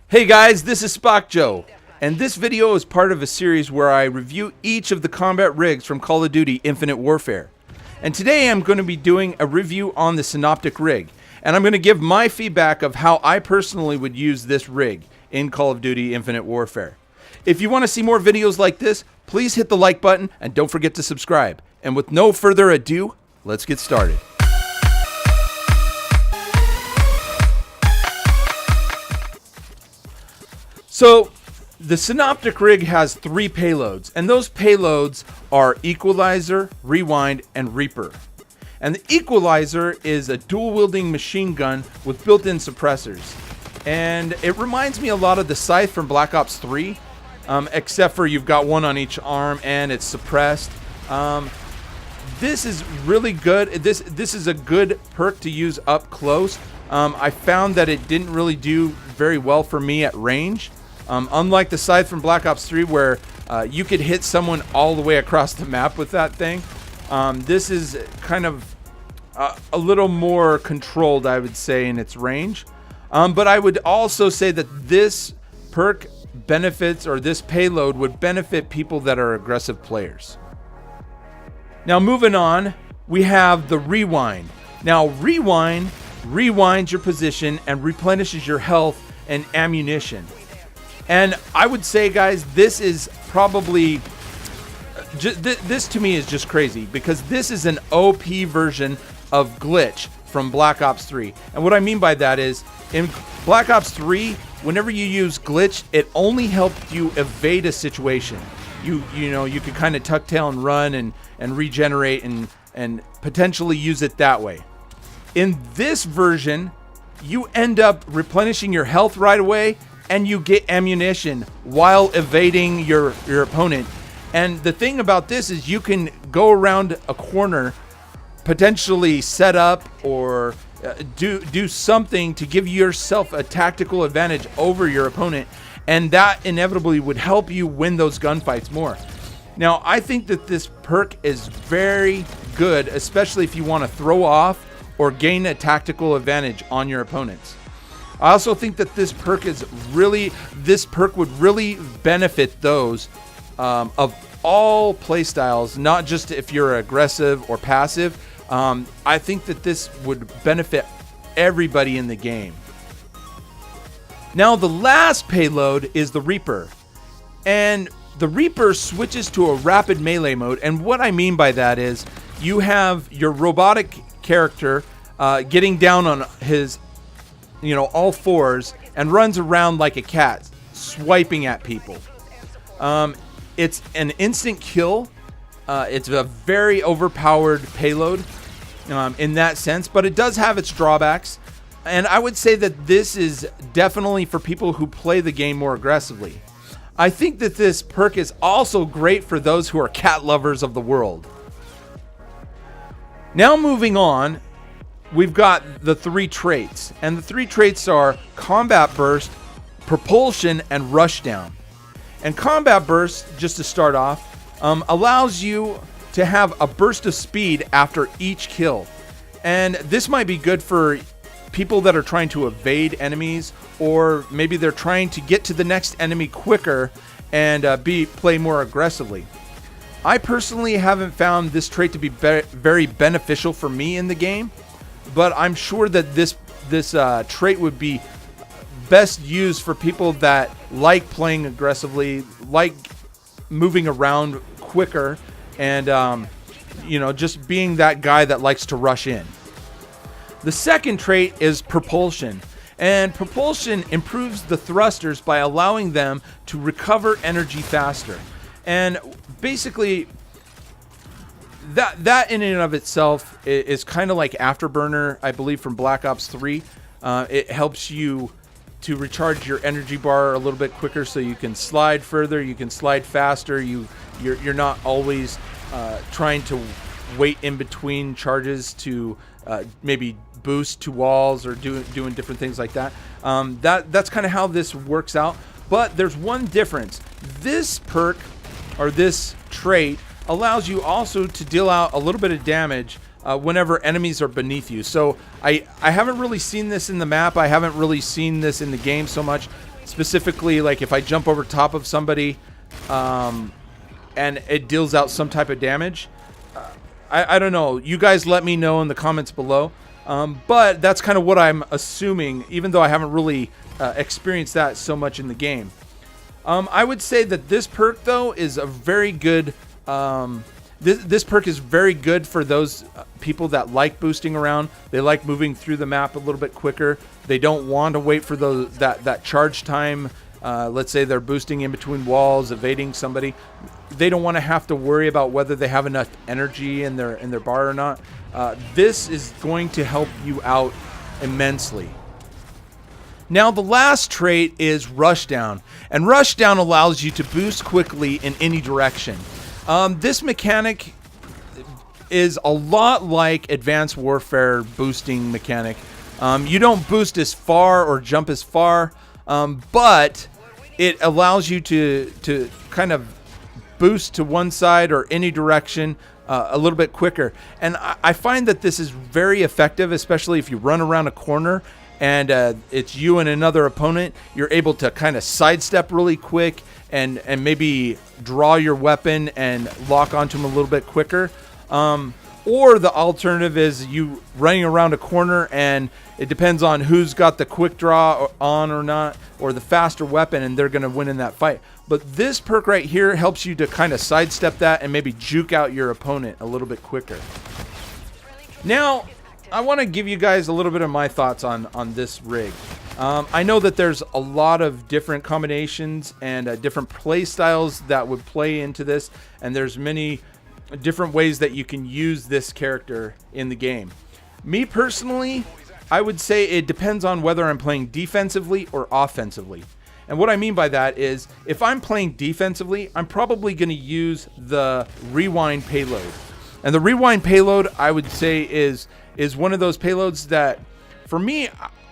Hey guys, this is Spock Joe, and this video is part of a series where I review each of the combat rigs from Call of Duty Infinite Warfare. And today I'm going to be doing a review on the Synaptic Rig, and I'm going to give my feedback of how I personally would use this rig in Call of Duty Infinite Warfare. If you want to see more videos like this, please hit the like button and don't forget to subscribe. And with no further ado, let's get started. So, the Synaptic Rig has 3 payloads, and those payloads are Equalizer, Rewind, and Reaper. And the Equalizer is a dual-wielding machine gun with built-in suppressors. And it reminds me a lot of the Scythe from Black Ops 3, except for you've got one on each arm and it's suppressed. This is really good. This is a good perk to use up close. I found that it didn't really do very well for me at range. Unlike the Scythe from Black Ops 3 where you could hit someone all the way across the map with that thing, this is kind of a little more controlled, I would say, in its range. But I would also say that this perk benefits, or this payload would benefit people that are aggressive players. Now moving on, we have the Rewind. Now Rewind rewinds your position and replenishes your health and ammunition. And I would say, guys, this is probably, this to me is just crazy, because this is an OP version of Glitch from Black Ops 3. And what I mean by that is, in Black Ops 3, whenever you use Glitch, it only helped you evade a situation. You could kind of tuck tail and run and regenerate and potentially use it that way. In this version, you end up replenishing your health right away, and you get ammunition while evading your opponent. And the thing about this is you can go around a corner, potentially set up or do something to give yourself a tactical advantage over your opponent, and that inevitably would help you win those gunfights more. Now, I think that this perk is very good, especially if you want to throw off or gain a tactical advantage on your opponents. I also think that this perk would really benefit those of all playstyles, not just if you're aggressive or passive. I think that this would benefit everybody in the game. Now the last payload is the Reaper, and the Reaper switches to a rapid melee mode. And what I mean by that is you have your robotic character getting down on his all fours and runs around like a cat, swiping at people. It's an instant kill. It's a very overpowered payload in that sense, but it does have its drawbacks. And I would say that this is definitely for people who play the game more aggressively. I think that this perk is also great for those who are cat lovers of the world. Now moving on, we've got the 3 traits, and the 3 traits are Combat Burst, Propulsion, and Rushdown. And Combat Burst, just to start off, allows you to have a burst of speed after each kill. And this might be good for people that are trying to evade enemies, or maybe they're trying to get to the next enemy quicker and play more aggressively. I personally haven't found this trait to be very beneficial for me in the game, but I'm sure that this trait would be best used for people that like playing aggressively, like moving around quicker, and just being that guy that likes to rush in. The second trait is Propulsion, and Propulsion improves the thrusters by allowing them to recover energy faster. And basically, that in and of itself is kind of like Afterburner, I believe, from Black Ops 3. It helps you to recharge your energy bar a little bit quicker, so you can slide further, you can slide faster. You're not always trying to wait in between charges to maybe boost to walls or doing different things like that. That's kind of how this works out. But there's one difference. This perk, or this trait, allows you also to deal out a little bit of damage whenever enemies are beneath you. So I haven't really seen this in the map. I haven't really seen this in the game so much. Specifically, like if I jump over top of somebody and it deals out some type of damage. I don't know. You guys let me know in the comments below. But that's kind of what I'm assuming, even though I haven't really experienced that so much in the game. I would say that this perk, though, is a very good... This perk is very good for those people that like boosting around. They like moving through the map a little bit quicker. They don't want to wait for that charge time. Let's say they're boosting in between walls, evading somebody. They don't want to have to worry about whether they have enough energy in their bar or not. This is going to help you out immensely. Now, the last trait is Rushdown, and Rushdown allows you to boost quickly in any direction. This mechanic is a lot like Advanced Warfare boosting mechanic. You don't boost as far or jump as far, but it allows you to kind of boost to one side or any direction a little bit quicker. And I find that this is very effective, especially if you run around a corner and it's you and another opponent. You're able to kind of sidestep really quick and maybe draw your weapon and lock onto them a little bit quicker. Or the alternative is you running around a corner, and it depends on who's got the quick draw on or not, or the faster weapon, and they're going to win in that fight. But this perk right here helps you to kind of sidestep that and maybe juke out your opponent a little bit quicker. Now, I want to give you guys a little bit of my thoughts on this rig. I know that there's a lot of different combinations and different play styles that would play into this, and there's many different ways that you can use this character in the game. Me personally, I would say it depends on whether I'm playing defensively or offensively. And what I mean by that is, if I'm playing defensively, I'm probably going to use the rewind payload. And the rewind payload, I would say, is one of those payloads that, for me,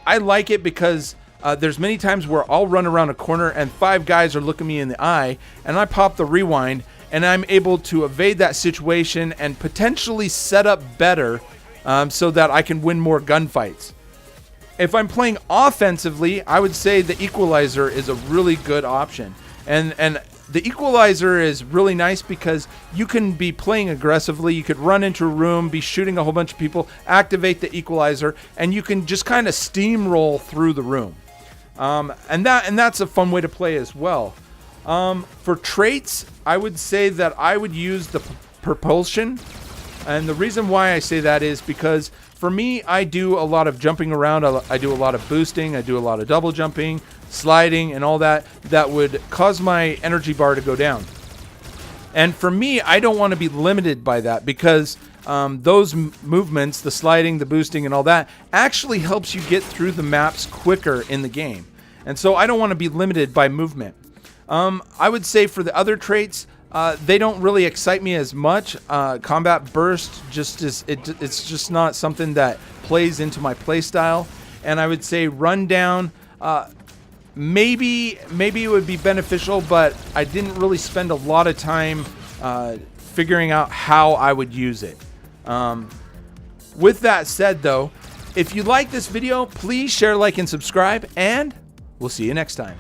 I like it because there's many times where I'll run around a corner and 5 guys are looking me in the eye, and I pop the rewind, and I'm able to evade that situation and potentially set up better so that I can win more gunfights. If I'm playing offensively, I would say the Equalizer is a really good option. And the Equalizer is really nice because you can be playing aggressively. You could run into a room, be shooting a whole bunch of people, activate the Equalizer, and you can just kind of steamroll through the room. And that's a fun way to play as well. For traits, I would say that I would use the Propulsion. And the reason why I say that is because for me, I do a lot of jumping around. I do a lot of boosting. I do a lot of double jumping, sliding, and all that would cause my energy bar to go down. And for me, I don't want to be limited by that because those movements, the sliding, the boosting, and all that, actually helps you get through the maps quicker in the game. And so I don't want to be limited by movement. I would say for the other traits, they don't really excite me as much. Combat Burst it's just not something that plays into my playstyle. And I would say Rundown, maybe it would be beneficial, but I didn't really spend a lot of time figuring out how I would use it. With that said, though, if you like this video, please share, like, and subscribe, and we'll see you next time.